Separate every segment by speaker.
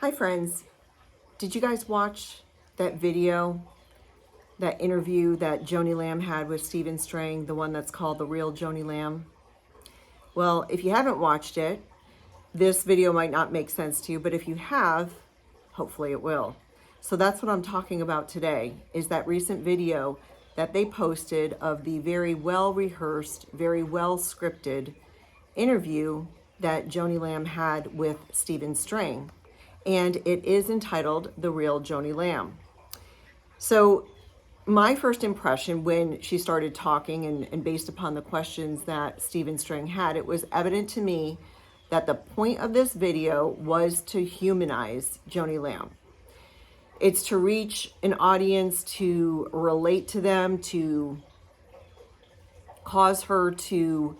Speaker 1: Hi friends, did you guys watch that video, that interview that Joni Lamb had with Stephen Strang, the one that's called The Real Joni Lamb? Well, if you haven't watched it, this video might not make sense to you, but if you have, hopefully it will. So that's what I'm talking about today, is that recent video that they posted of the very well rehearsed, very well scripted interview that Joni Lamb had with Stephen Strang. And it is entitled The Real Joni Lamb. So my first impression when she started talking and based upon the questions that Stephen Strang had, it was evident to me that the point of this video was to humanize Joni Lamb. It's to reach an audience, to relate to them, to cause her to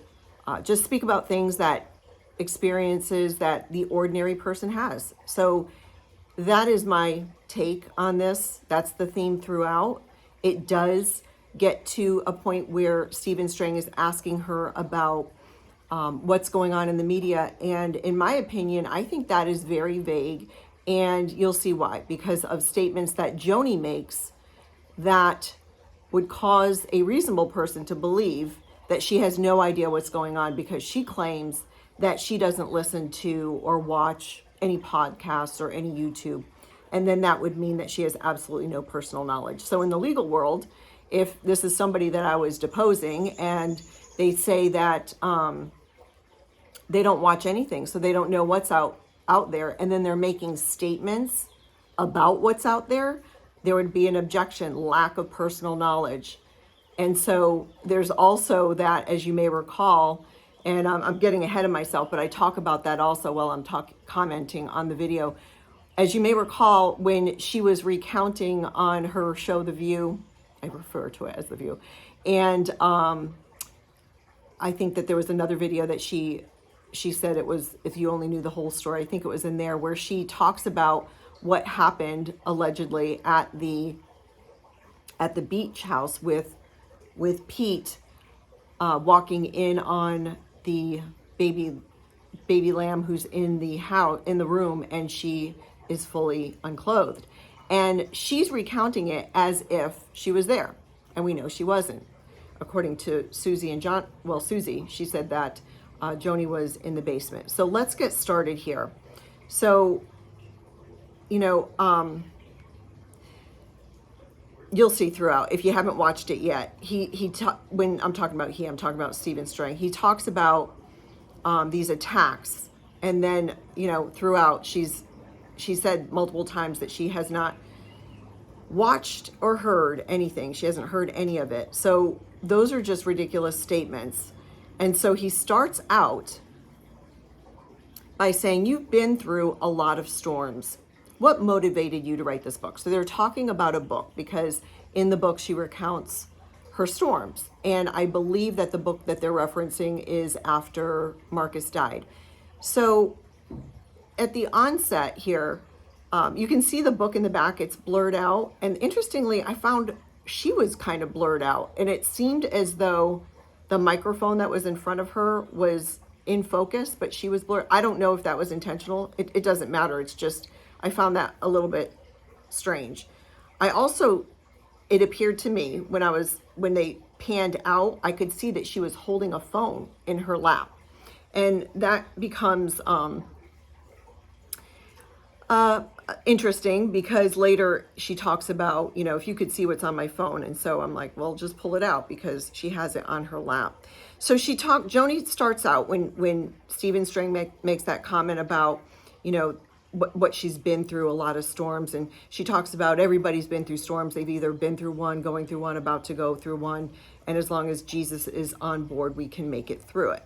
Speaker 1: just speak about things that experiences that the ordinary person has. So that is my take on this. That's the theme throughout. It does get to a point where Stephen Strang is asking her about what's going on in the media. And in my opinion, I think that is very vague. And you'll see why, because of statements that Joni makes that would cause a reasonable person to believe that she has no idea what's going on, because she claims that she doesn't listen to or watch any podcasts or any YouTube. And then that would mean that she has absolutely no personal knowledge. So in the legal world, if this is somebody that I was deposing and they say that they don't watch anything, so they don't know what's out there, and then they're making statements about what's out there would be an objection, lack of personal knowledge. And so there's also that, as you may recall, and I'm getting ahead of myself, but I talk about that also while I'm commenting on the video. As you may recall, when she was recounting on her show, The View, I refer to it as The View, and I think that there was another video that she said it was, if you only knew the whole story, I think it was in there, where she talks about what happened allegedly at the beach house with Pete walking in on the baby lamb who's in the house, in the room, and she is fully unclothed. And she's recounting it as if she was there, and we know she wasn't. According to Susie and John, well, Susie, she said that Joni was in the basement. So let's get started here. So, you'll see throughout, if you haven't watched it yet, when I'm talking about Stephen Strang. He talks about these attacks, and then throughout she said multiple times that she has not watched or heard anything. She hasn't heard any of it. So those are just ridiculous statements. And so he starts out by saying, you've been through a lot of storms. What motivated you to write this book? So they're talking about a book, because in the book she recounts her storms. And I believe that the book that they're referencing is after Marcus died. So at the onset here, you can see the book in the back. It's blurred out. And interestingly, I found she was kind of blurred out. And it seemed as though the microphone that was in front of her was in focus, but she was blurred. I don't know if that was intentional. It doesn't matter. It's just, I found that a little bit strange. It appeared to me when they panned out, I could see that she was holding a phone in her lap. And that becomes interesting, because later she talks about, if you could see what's on my phone. And so I'm like, well, just pull it out, because she has it on her lap. So Joni starts out when Stephen Strang makes that comment about, what she's been through, a lot of storms. And she talks about everybody's been through storms. They've either been through one, going through one, about to go through one. And as long as Jesus is on board, we can make it through it.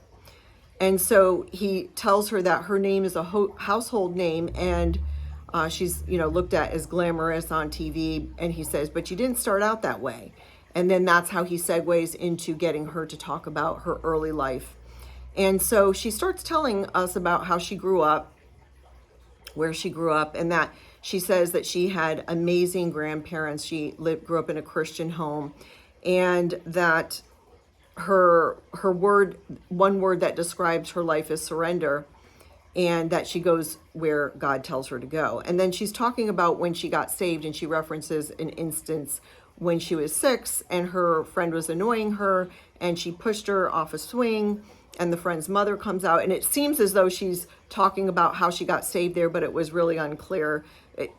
Speaker 1: And so he tells her that her name is a household name, and she's, looked at as glamorous on TV. And he says, but you didn't start out that way. And then that's how he segues into getting her to talk about her early life. And so she starts telling us about how she grew up, where she grew up, and that she says that she had amazing grandparents. She grew up in a Christian home, and that one word that describes her life is surrender. and that she goes where God tells her to go. And then she's talking about when she got saved, and she references an instance when she was 6 and her friend was annoying her and she pushed her off a swing, and the friend's mother comes out, and it seems as though she's talking about how she got saved there, but it was really unclear.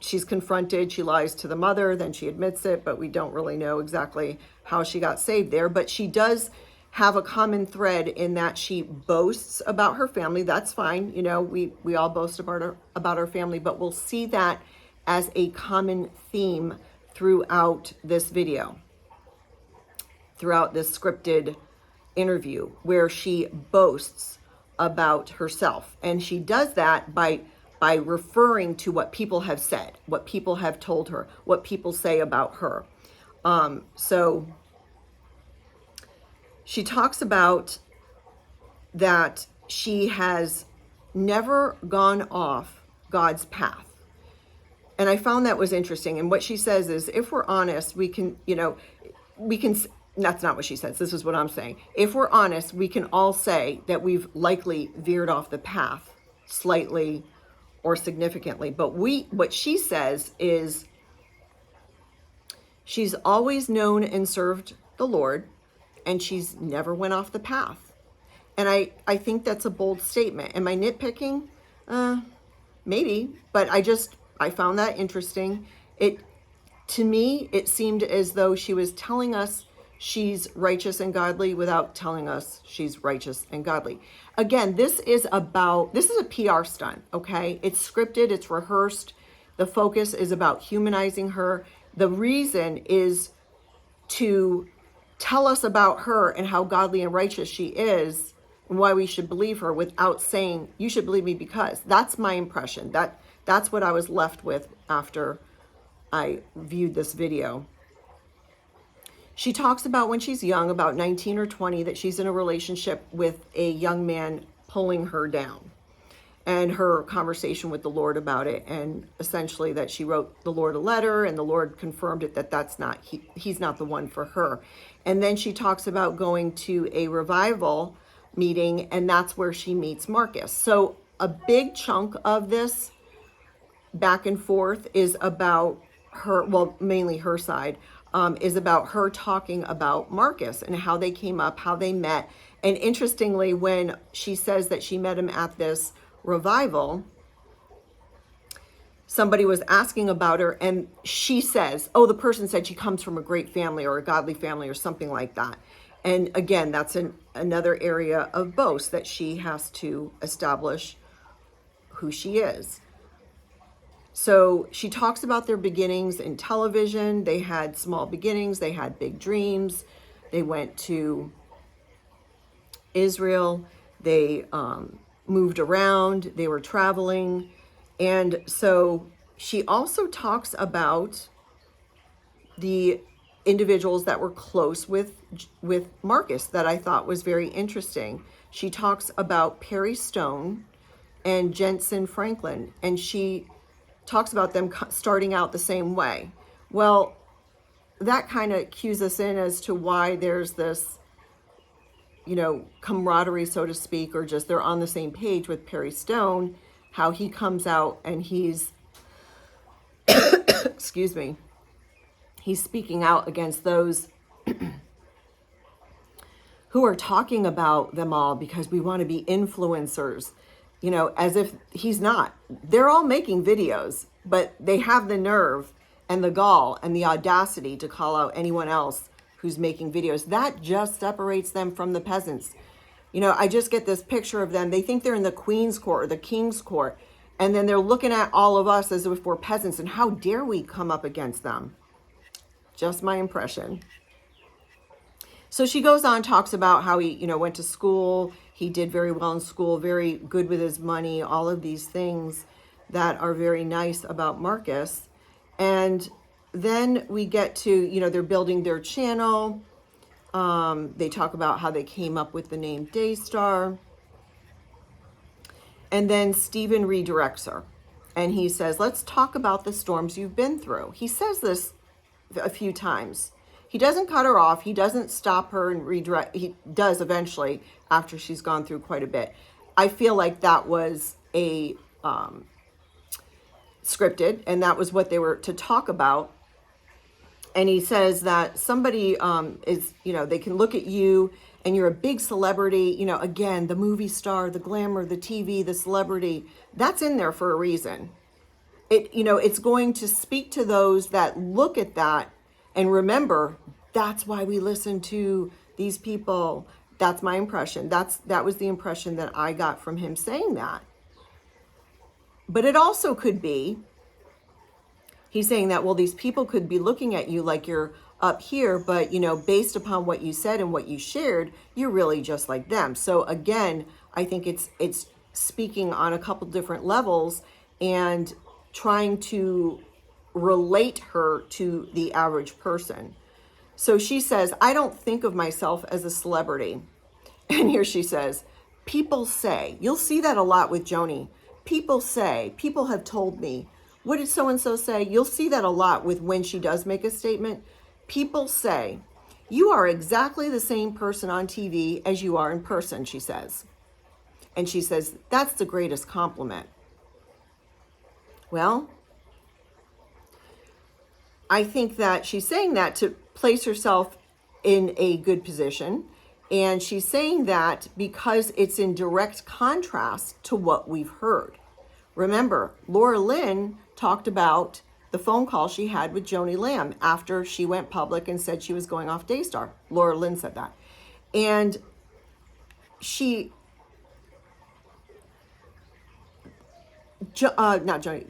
Speaker 1: She's confronted, she lies to the mother, then she admits it, but we don't really know exactly how she got saved there. But she does have a common thread in that she boasts about her family. That's fine. You know, we all boast about our family, but we'll see that as a common theme throughout this video, throughout this scripted interview, where she boasts about herself. And she does that by referring to what people have said, what people have told her, what people say about her. So she talks about that she has never gone off God's path. And I found that was interesting. And what she says is, if we're honest, we can, that's not what she says. This is what I'm saying. If we're honest, we can all say that we've likely veered off the path slightly or significantly. But what she says is she's always known and served the Lord, and she's never went off the path. And I think that's a bold statement. Am I nitpicking? Maybe, but I found that interesting. To me, it seemed as though she was telling us she's righteous and godly without telling us she's righteous and godly. Again, this is a PR stunt, okay? It's scripted, it's rehearsed. The focus is about humanizing her. The reason is to tell us about her and how godly and righteous she is and why we should believe her, without saying, you should believe me because. That's my impression. That's what I was left with after I viewed this video. She talks about when she's young, about 19 or 20, that she's in a relationship with a young man pulling her down, and her conversation with the Lord about it, and essentially that she wrote the Lord a letter, and the Lord confirmed it, that he's not the one for her. And then she talks about going to a revival meeting, and that's where she meets Marcus. So a big chunk of this back and forth is about her, well, mainly her side, is about her talking about Marcus and how they came up, how they met. And interestingly, when she says that she met him at this revival, somebody was asking about her, and she says, oh, the person said she comes from a great family or a godly family or something like that. And again, that's another area of boast, that she has to establish who she is. So she talks about their beginnings in television. They had small beginnings. They had big dreams. They went to Israel. They moved around. They were traveling. And so she also talks about the individuals that were close with Marcus that I thought was very interesting. She talks about Perry Stone and Jensen Franklin, and she talks about them starting out the same way. Well, that kind of cues us in as to why there's this, camaraderie, so to speak, or just they're on the same page with Perry Stone, how he comes out and he's, excuse me, he's speaking out against those who are talking about them all because we want to be influencers, as if he's not. They're all making videos, but they have the nerve and the gall and the audacity to call out anyone else who's making videos. That just separates them from the peasants. I just get this picture of them. They think they're in the Queen's court or the King's court, and then they're looking at all of us as if we're peasants, and how dare we come up against them? Just my impression. So she goes on, talks about how he, went to school. He did very well in school, very good with his money, all of these things that are very nice about Marcus. And then we get to, they're building their channel. They talk about how they came up with the name Daystar. And then Stephen redirects her. And he says, let's talk about the storms you've been through. He says this a few times. He doesn't cut her off. He doesn't stop her and redirect. He does eventually after she's gone through quite a bit. I feel like that was a scripted, and that was what they were to talk about. And he says that somebody is, they can look at you and you're a big celebrity, again, the movie star, the glamour, the TV, the celebrity, that's in there for a reason. It's going to speak to those that look at that and remember, that's why we listen to these people. That's my impression. That was the impression that I got from him saying that. But it also could be, he's saying that, well, these people could be looking at you like you're up here, but, based upon what you said and what you shared, you're really just like them. So again, I think it's speaking on a couple different levels and trying to relate her to the average person. So she says, I don't think of myself as a celebrity. And here she says, people say, you'll see that a lot with Joni. People say, people have told me, what did so-and-so say? You'll see that a lot with when she does make a statement. People say, you are exactly the same person on TV as you are in person, she says. And she says, that's the greatest compliment. Well, I think that she's saying that to place herself in a good position. And she's saying that because it's in direct contrast to what we've heard. Remember, Laura Lynn talked about the phone call she had with Joni Lamb after she went public and said she was going off Daystar. Laura Lynn said that. And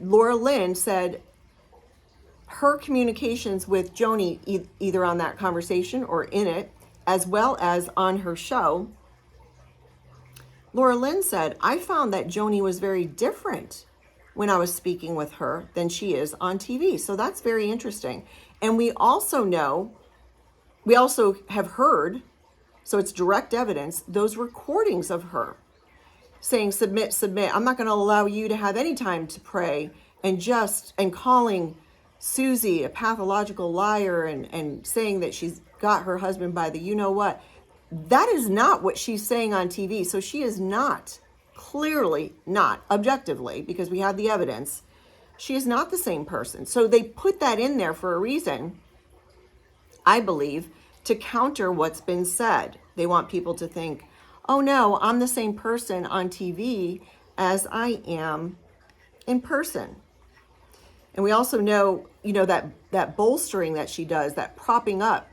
Speaker 1: Laura Lynn said her communications with Joni, either on that conversation or in it, as well as on her show, Laura Lynn said, I found that Joni was very different when I was speaking with her than she is on TV. So that's very interesting. And we also have heard, so it's direct evidence, those recordings of her saying, submit, I'm not going to allow you to have any time to pray, and calling Susie a pathological liar and saying that she's got her husband by the you-know-what. That is not what she's saying on TV. So she is not, clearly not, objectively, because we have the evidence, she is not the same person. So they put that in there for a reason, I believe, to counter what's been said. They want people to think, oh no, I'm the same person on TV as I am in person. And we also know, that bolstering that she does, that propping up,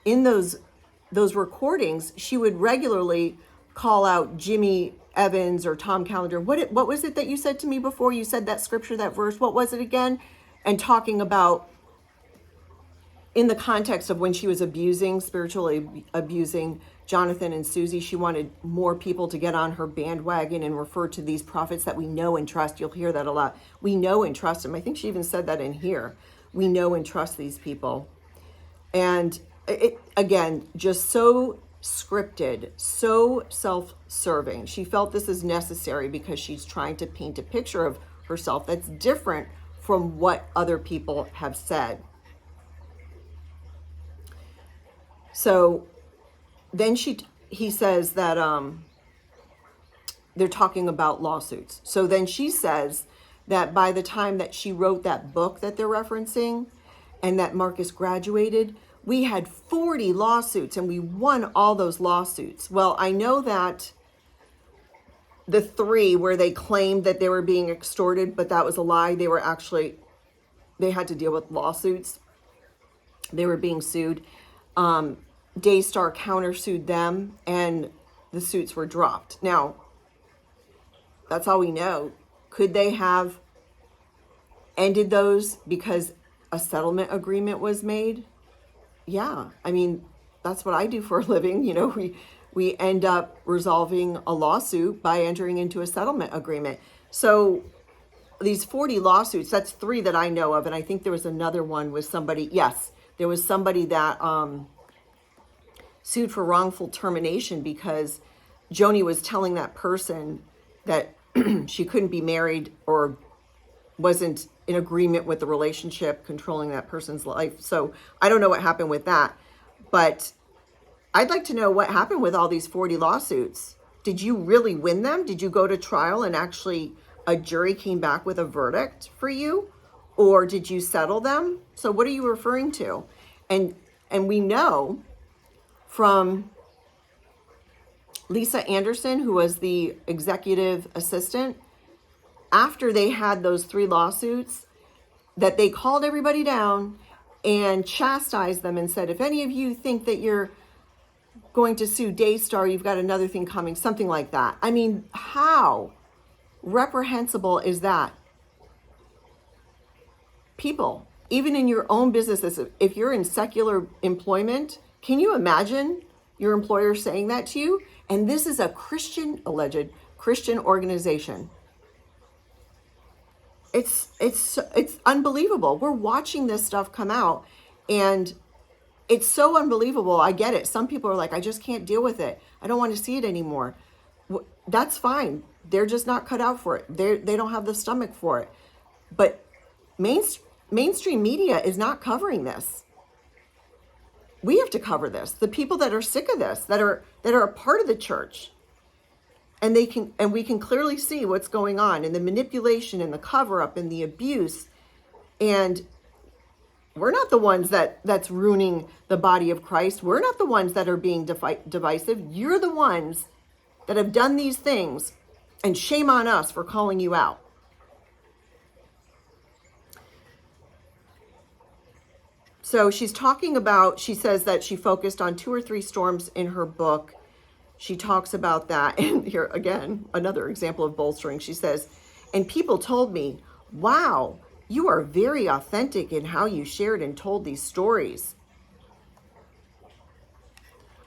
Speaker 1: in those recordings, she would regularly call out Jimmy Evans or Tom Callender. What was it that you said to me before? You said that scripture, that verse. What was it again? And talking about, in the context of when she was spiritually abusing Jonathan and Susie, she wanted more people to get on her bandwagon and refer to these prophets that we know and trust. You'll hear that a lot. We know and trust them. I think she even said that in here. We know and trust these people. And it, again, just so scripted, so self-serving. She felt this is necessary because she's trying to paint a picture of herself that's different from what other people have said. So then he says that they're talking about lawsuits. So then she says that by the time that she wrote that book that they're referencing and that Marcus graduated, we had 40 lawsuits and we won all those lawsuits. Well, I know that the 3 where they claimed that they were being extorted, but that was a lie. They had to deal with lawsuits. They were being sued. Daystar countersued them and the suits were dropped. Now, that's all we know. Could they have ended those because a settlement agreement was made? Yeah, I mean, that's what I do for a living. We end up resolving a lawsuit by entering into a settlement agreement. So these 40 lawsuits, that's 3 that I know of. And I think there was another one with somebody. Yes, there was somebody that sued for wrongful termination because Joni was telling that person that she couldn't be married or wasn't in agreement with the relationship, controlling that person's life. So I don't know what happened with that, but I'd like to know what happened with all these 40 lawsuits. Did you really win them? Did you go to trial and actually a jury came back with a verdict for you, or did you settle them? So what are you referring to? And we know from Lisa Anderson, who was the executive assistant, after they had those 3 lawsuits, that they called everybody down and chastised them and said, if any of you think that you're going to sue Daystar, you've got another thing coming, something like that. I mean, how reprehensible is that? People, even in your own businesses, if you're in secular employment, can you imagine your employer saying that to you? And this is a Christian, alleged Christian organization. It's unbelievable. We're watching this stuff come out, and it's so unbelievable. I get it. Some people are like, I just can't deal with it. I don't want to see it anymore. That's fine. They're just not cut out for it. They don't have the stomach for it. But mainstream media is not covering this. We have to cover this. The people that are sick of this, that are a part of the church, and we can clearly see what's going on, and the manipulation and the cover up and the abuse. And we're not the ones that's ruining the body of Christ. We're not the ones that are being divisive. You're the ones that have done these things, and shame on us for calling you out. So she's talking about, she says that she focused on 2 or 3 storms in her book. She talks about that. And here again, another example of bolstering. She says, and people told me, wow, you are very authentic in how you shared and told these stories.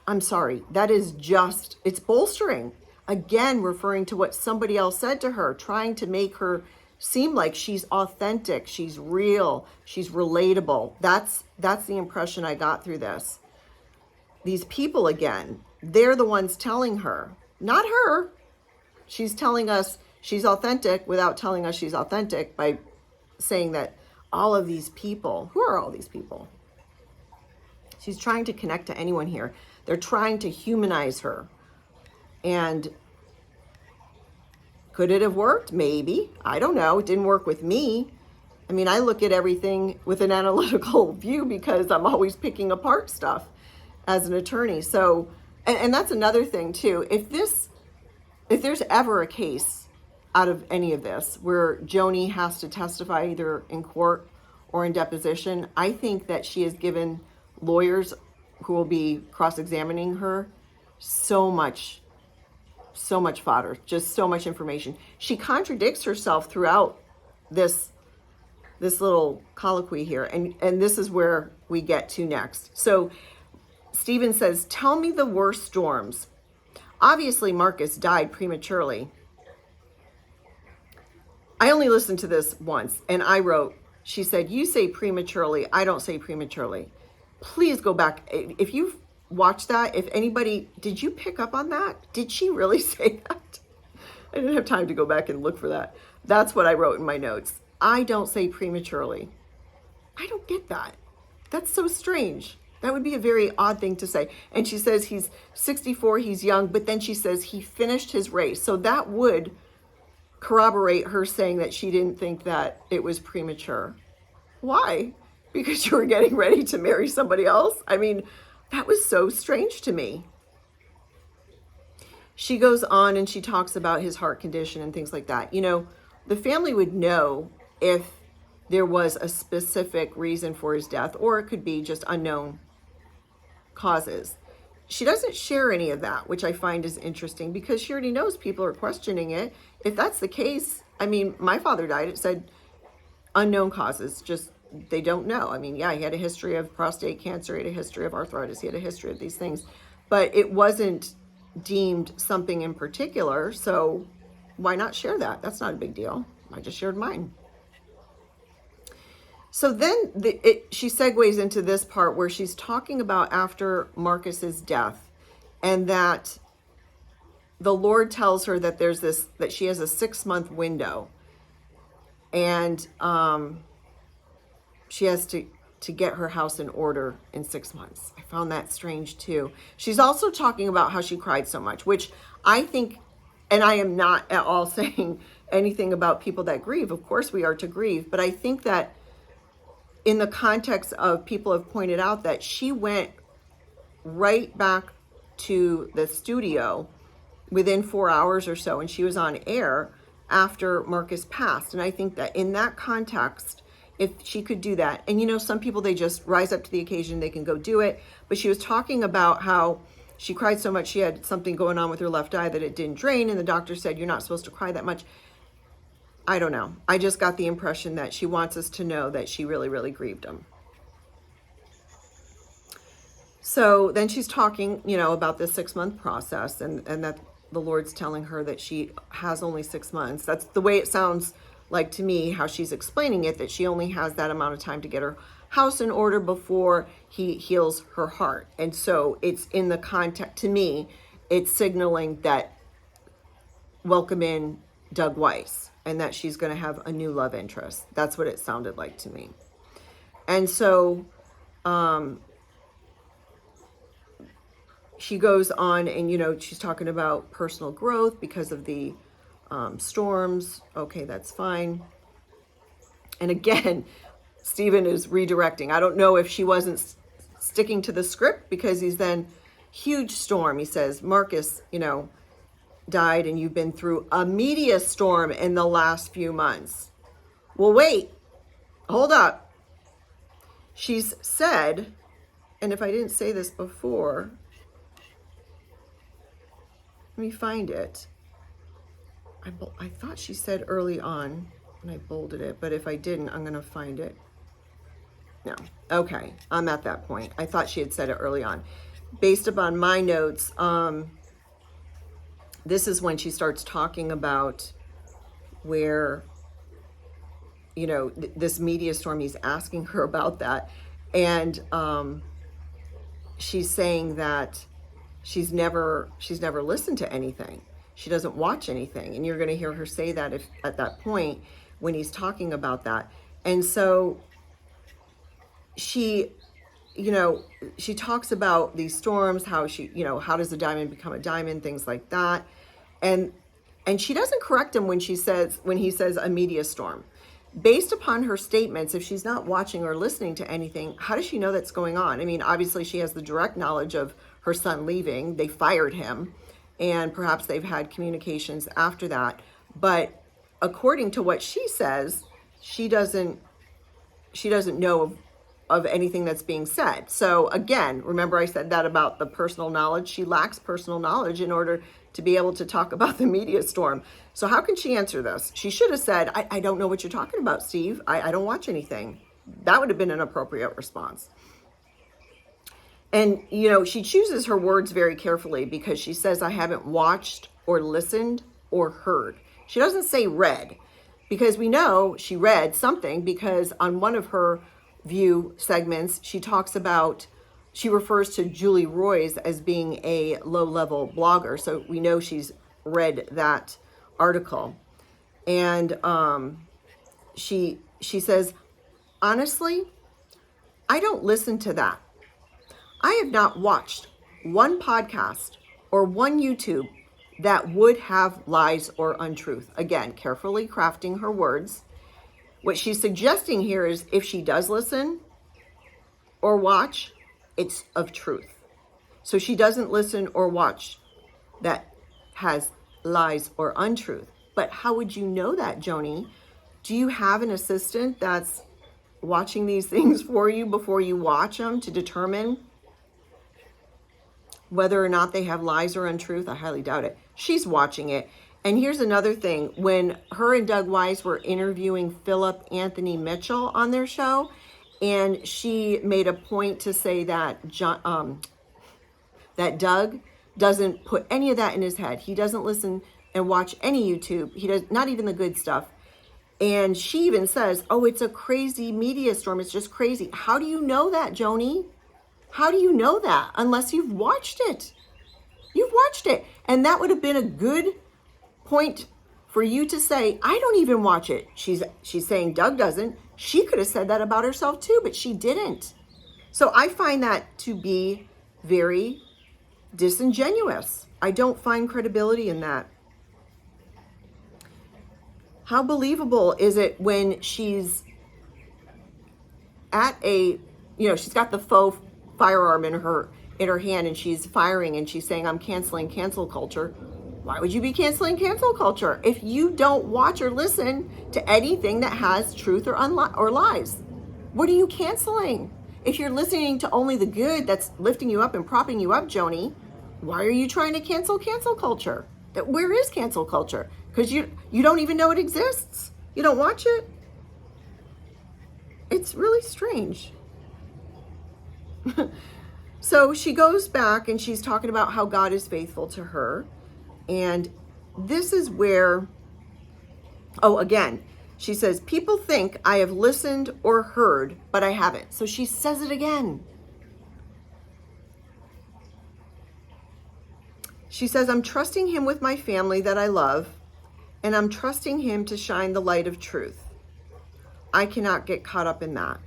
Speaker 1: I'm sorry, that is just, it's bolstering. Again, referring to what somebody else said to her, trying to make her seem like she's authentic, she's real, she's relatable. That's the impression I got through this. These people, again, they're the ones telling her, not her. She's telling us she's authentic without telling us she's authentic by saying that all of these people, who are all these people? She's trying to connect to anyone here. They're trying to humanize her. And could it have worked? Maybe. I don't know. It didn't work with me. I mean, I look at everything with an analytical view because I'm always picking apart stuff as an attorney. So, and that's another thing too. If there's ever a case out of any of this where Joni has to testify either in court or in deposition, I think that she has given lawyers who will be cross-examining her so much fodder, just so much information. She contradicts herself throughout this little colloquy here, and this is where we get to next. So Stephen says, tell me the worst storms. Obviously, Marcus died prematurely. I only listened to this once, and I wrote, she said, you say prematurely, I don't say prematurely. Please go back. If you've watched that, if anybody, did you pick up on that? Did she really say that? I didn't have time to go back and look for that. That's what I wrote in my notes. I don't say prematurely. I don't get that. That's so strange. That would be a very odd thing to say. And she says he's 64, he's young, but then she says he finished his race. So that would corroborate her saying that she didn't think that it was premature. Why? Because you were getting ready to marry somebody else? I mean, that was so strange to me. She goes on and she talks about his heart condition and things like that. You know, the family would know if there was a specific reason for his death, or it could be just unknown causes. She doesn't share any of that, which I find is interesting because she already knows people are questioning it. If that's the case, I mean, my father died, it said unknown causes, just they don't know. I mean, yeah, he had a history of prostate cancer, he had a history of arthritis, he had a history of these things, but it wasn't deemed something in particular, so why not share that? That's not a big deal. I just shared mine. So then she segues into this part where she's talking about after Marcus's death, and that the Lord tells her that that she has a 6-month window, and she has to get her house in order in 6 months. I found that strange too. She's also talking about how she cried so much, which I think, and I am not at all saying anything about people that grieve. Of course we are to grieve. But I think that in the context of, people have pointed out that she went right back to the studio within 4 hours or so, and she was on air after Marcus passed. And I think that in that context, if she could do that, and some people, they just rise up to the occasion, they can go do it. But she was talking about how she cried so much, she had something going on with her left eye that it didn't drain, and the doctor said, you're not supposed to cry that much. I don't know. I just got the impression that she wants us to know that she really, really grieved him. So then she's talking, about this 6-month process, and that the Lord's telling her that she has only 6 months. That's the way it sounds like to me, how she's explaining it, that she only has that amount of time to get her house in order before he heals her heart. And so it's in the context, to me, it's signaling that welcome in Doug Weiss, and that she's going to have a new love interest. That's what it sounded like to me. And so she goes on, and she's talking about personal growth because of the storms. Okay, that's fine. And again, Stephen is redirecting. I don't know if she wasn't sticking to the script, because he's then, huge storm. He says, Marcus, died, and you've been through a media storm in the last few months. Well, wait, hold up. She's said, and if I didn't say this before, let me find it. I thought she said early on, and I bolded it, but if I didn't, I'm going to find it. No. Okay, I'm at that point. I thought she had said it early on. Based upon my notes, this is when she starts talking about where, this media storm, he's asking her about that. And she's saying that she's never listened to anything. She doesn't watch anything. And you're going to hear her say that at that point when he's talking about that. And so she talks about these storms, how how does a diamond become a diamond, things like that. And she doesn't correct him when he says a media storm. Based upon her statements, if she's not watching or listening to anything, how does she know that's going on? I mean, obviously she has the direct knowledge of her son leaving. They fired him, and perhaps they've had communications after that. But according to what she says, she doesn't know of anything that's being said. So again, remember I said that about the personal knowledge. She lacks personal knowledge in order to be able to talk about the media storm. So how can she answer this? She should have said, I don't know what you're talking about, Steve. I don't watch anything. That would have been an appropriate response. And, she chooses her words very carefully, because she says, I haven't watched or listened or heard. She doesn't say read, because we know she read something, because on one of her View segments, she refers to Julie Roys as being a low-level blogger. So we know she's read that article. And she says, honestly, I don't listen to that. I have not watched one podcast or one YouTube that would have lies or untruth. Again, carefully crafting her words. What she's suggesting here is, if she does listen or watch, it's of truth. So she doesn't listen or watch that has lies or untruth. But how would you know that, Joni? Do you have an assistant that's watching these things for you before you watch them to determine whether or not they have lies or untruth? I highly doubt it. She's watching it. And here's another thing. When her and Doug Weiss were interviewing Philip Anthony Mitchell on their show, and she made a point to say that that Doug doesn't put any of that in his head. He doesn't listen and watch any YouTube. He does, not even the good stuff. And she even says, oh, it's a crazy media storm. It's just crazy. How do you know that, Joni? How do you know that? Unless you've watched it. You've watched it. And that would have been a good point for you to say, I don't even watch it. She's saying Doug doesn't. She could have said that about herself too, but she didn't. So I find that to be very disingenuous. I don't find credibility in that. How believable is it when she's at a, she's got the faux firearm in her hand and she's firing and she's saying, I'm canceling cancel culture. Why would you be canceling cancel culture if you don't watch or listen to anything that has truth or lies? What are you canceling? If you're listening to only the good that's lifting you up and propping you up, Joni, why are you trying to cancel culture? Where is cancel culture? Because you don't even know it exists. You don't watch it. It's really strange. So she goes back and she's talking about how God is faithful to her. And this is where, again, she says, people think I have listened or heard, but I haven't. So she says it again. She says, I'm trusting him with my family that I love, and I'm trusting him to shine the light of truth. I cannot get caught up in that.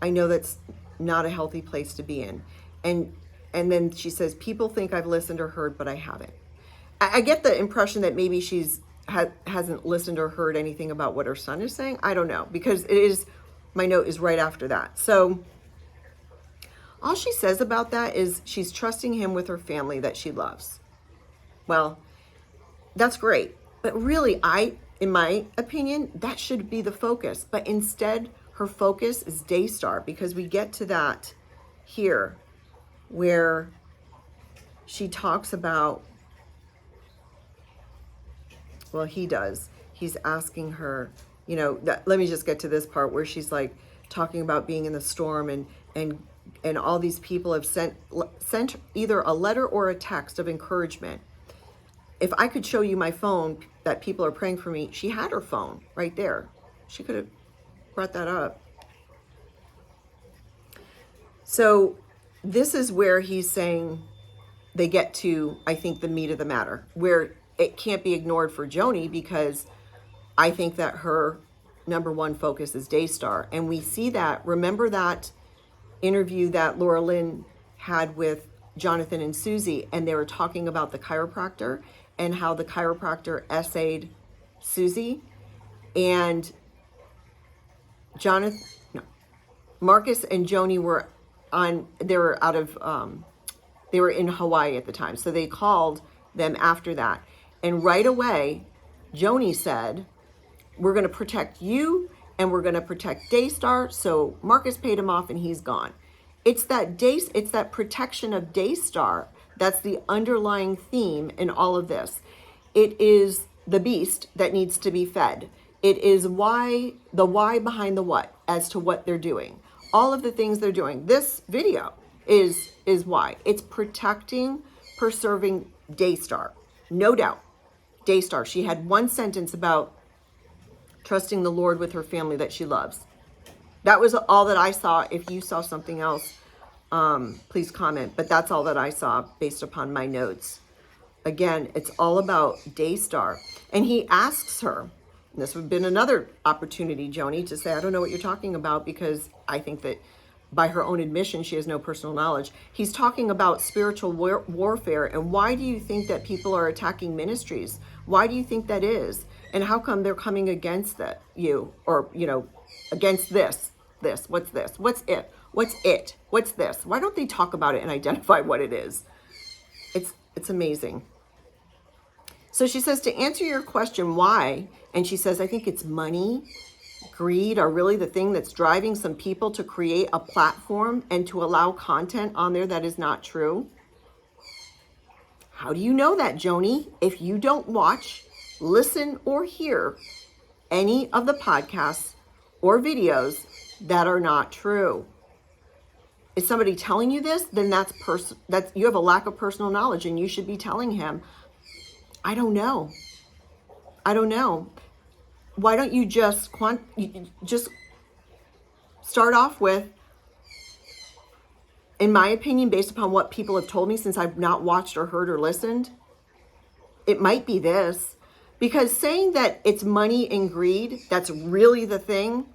Speaker 1: I know that's not a healthy place to be in. And then she says, people think I've listened or heard, but I haven't. I get the impression that maybe hasn't listened or heard anything about what her son is saying. I don't know, because my note is right after that. So all she says about that is she's trusting him with her family that she loves. Well, that's great. But really, in my opinion, that should be the focus. But instead, her focus is Daystar, because we get to that here where she talks about, he does. He's asking her, let me just get to this part where she's like talking about being in the storm and all these people have sent either a letter or a text of encouragement. If I could show you my phone that people are praying for me, she had her phone right there. She could have brought that up. So this is where he's saying they get to, I think, the meat of the matter, where it can't be ignored for Joni, because I think that her number one focus is Daystar. And we see that, remember that interview that Laura Lynn had with Jonathan and Susie, and they were talking about the chiropractor and how the chiropractor essayed Susie, and Marcus and Joni were they were in Hawaii at the time. So they called them after that. And right away, Joni said, we're going to protect you and we're going to protect Daystar. So Marcus paid him off and he's gone. It's that protection of Daystar that's the underlying theme in all of this. It is the beast that needs to be fed. It is the why behind the what as to what they're doing. All of the things they're doing. This video is why. It's protecting, preserving Daystar. No doubt. Daystar. She had one sentence about trusting the Lord with her family that she loves. That was all that I saw. If you saw something else, please comment. But that's all that I saw based upon my notes. Again, it's all about Daystar. And he asks her, and this would have been another opportunity, Joni, to say, I don't know what you're talking about, because I think that by her own admission, she has no personal knowledge. He's talking about spiritual warfare. And why do you think that people are attacking ministries? Why do you think that is? And how come they're coming against you? Or, against this? What's this? What's it? What's it? What's this? Why don't they talk about it and identify what it is? It's amazing. So she says, to answer your question, why? And she says, I think it's money, greed are really the thing that's driving some people to create a platform and to allow content on there that is not true. How do you know that, Joni? If you don't watch, listen, or hear any of the podcasts or videos that are not true. Is somebody telling you this? Then that's you have a lack of personal knowledge, and you should be telling him, I don't know. Why don't you just start off with, in my opinion, based upon what people have told me since I've not watched or heard or listened, it might be this. Because saying that it's money and greed, that's really the thing,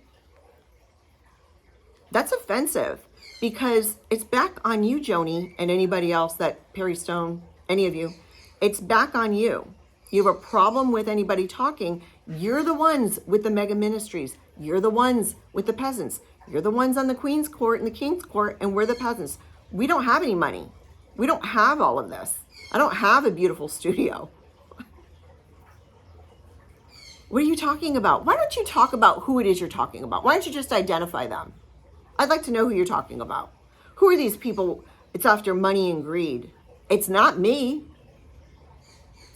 Speaker 1: that's offensive. Because it's back on you, Joni, and anybody else, that Perry Stone, any of you, it's back on you. You have a problem with anybody talking. You're the ones with the mega ministries. You're the ones with the peasants. You're the ones on the Queen's Court and the King's Court, and we're the peasants. We don't have any money. We don't have all of this. I don't have a beautiful studio. What are you talking about? Why don't you talk about who it is you're talking about? Why don't you just identify them? I'd like to know who you're talking about. Who are these people? It's after money and greed. It's not me.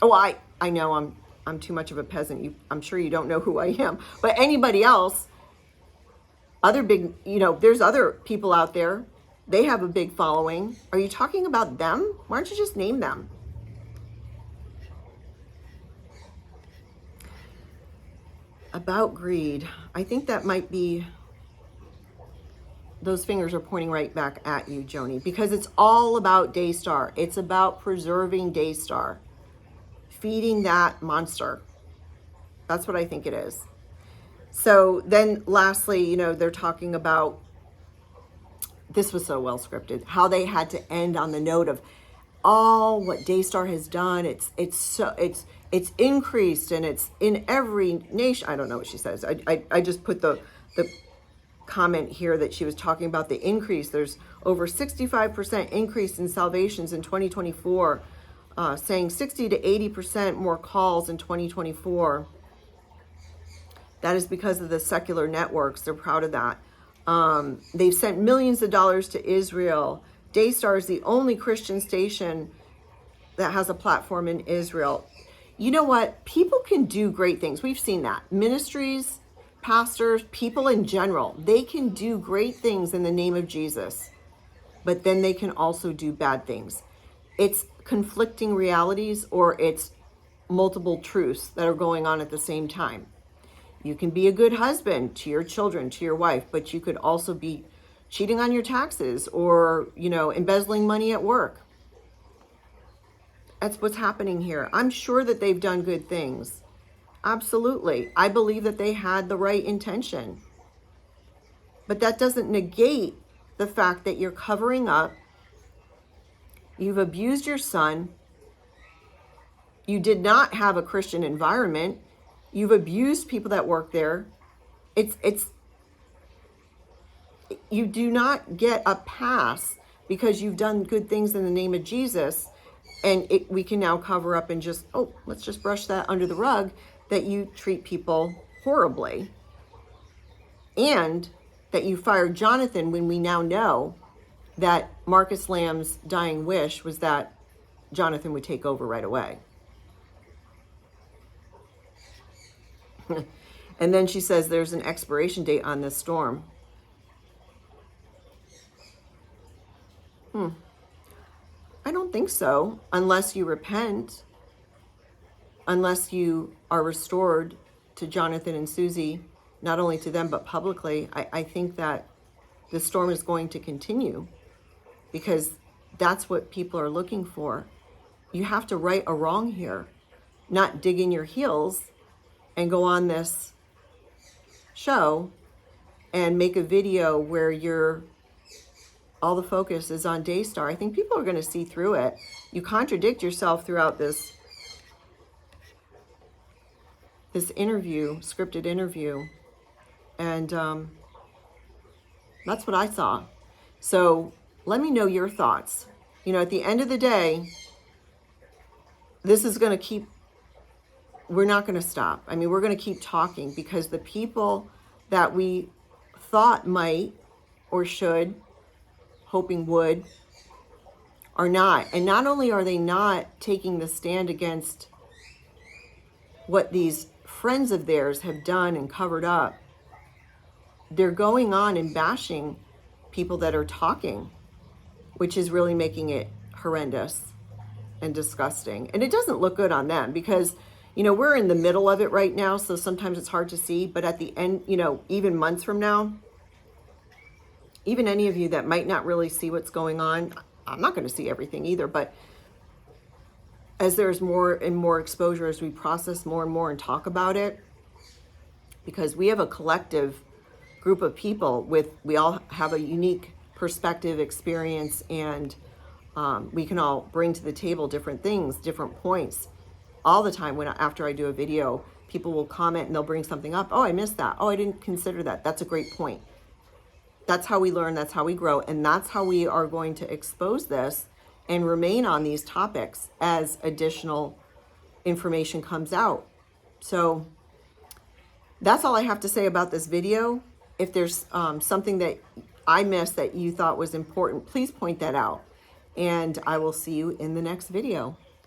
Speaker 1: Oh, I know I'm too much of a peasant. I'm sure you don't know who I am. But anybody else, other big, there's other people out there. They have a big following. Are you talking about them? Why don't you just name them? About greed, I think that might be, those fingers are pointing right back at you, Joni, because it's all about Daystar. It's about preserving Daystar, feeding that monster. That's what I think it is. So then lastly, they're talking about, this was so well scripted, how they had to end on the note of all what Daystar has done. It's increased, and it's in every nation. I don't know what she says. I just put the comment here that she was talking about the increase. There's over 65% increase in salvations in 2024, saying 60 to 80% more calls in 2024. That is because of the secular networks. They're proud of that. They've sent millions of dollars to Israel. Daystar is the only Christian station that has a platform in Israel. You know what? People can do great things. We've seen that. Ministries, pastors, people in general, they can do great things in the name of Jesus, but then they can also do bad things. It's conflicting realities, or it's multiple truths that are going on at the same time. You can be a good husband to your children, to your wife, but you could also be cheating on your taxes, or, embezzling money at work. That's what's happening here. I'm sure that they've done good things. Absolutely. I believe that they had the right intention. But that doesn't negate the fact that you're covering up. You've abused your son. You did not have a Christian environment. You've abused people that work there. You do not get a pass because you've done good things in the name of Jesus, and we can now cover up and let's just brush that under the rug, that you treat people horribly, and that you fired Jonathan, when we now know that Marcus Lamb's dying wish was that Jonathan would take over right away. And then she says there's an expiration date on this storm. I don't think so, unless you repent, unless you are restored to Jonathan and Susie, not only to them, but publicly. I think that the storm is going to continue, because that's what people are looking for. You have to right a wrong here, not dig in your heels and go on this show and make a video where all the focus is on Daystar. I think people are going to see through it. You contradict yourself throughout this interview, scripted interview, and that's what I saw. So let me know your thoughts. At the end of the day, this is going to we're not going to stop. We're going to keep talking, because the people that we thought might or should, hoping would, are not. And not only are they not taking the stand against what these friends of theirs have done and covered up, they're going on and bashing people that are talking, which is really making it horrendous and disgusting. And it doesn't look good on them, because we're in the middle of it right now, so sometimes it's hard to see. But at the end, even months from now, even any of you that might not really see what's going on, I'm not going to see everything either, but as there's more and more exposure, as we process more and more and talk about it, because we have a collective group of people we all have a unique perspective, experience, and we can all bring to the table different things, different points. all the time when after I do a video, people will comment and they'll bring something up. Oh, I missed that. Oh, I didn't consider that. That's a great point. That's how we learn. That's how we grow. And that's how we are going to expose this and remain on these topics as additional information comes out. So that's all I have to say about this video. If there's something that I missed that you thought was important, please point that out. And I will see you in the next video.